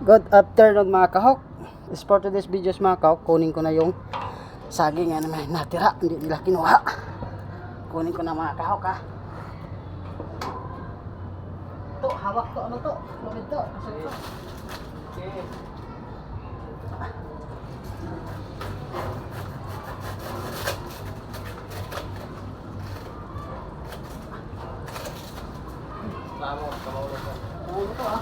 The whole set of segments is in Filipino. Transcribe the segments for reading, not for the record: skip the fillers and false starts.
Good afternoon mga kahok. For today's videos mga kahok, kunin ko na yung saging na may natira, hindi nila kinuha. Kunin ko na mga kahok ha. Ito, hawak to, ano to? Lumid to. Okay. Vamos, vamos. Ano to ha?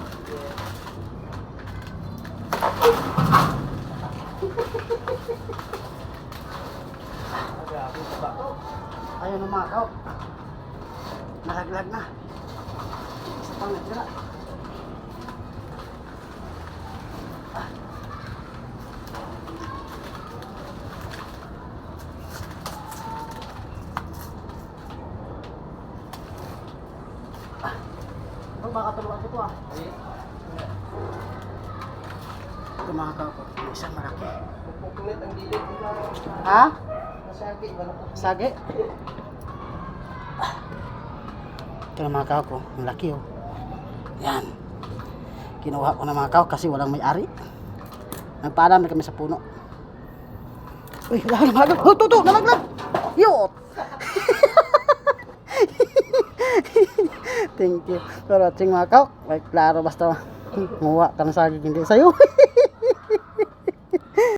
Ayun na mga kahok. Nalaglag na. Isa pang natira. Ito makatulungan ko to ah. Ito mga kahok. Isang malaki. Pupukulit ang gilid nila. Ha? Masagi, malaki. Sagi. Ito na mga kahok ko. Ang laki oh. Yan. Kinuha ko na mga kahok kasi walang may-ari. Nagpaalam kami sa puno. Uy, nalaglag. Oh, ito, nalaglag. Yot. Thank you for watching mga kahok. Ay, klaro basta muha ka na saging hindi sa'yo.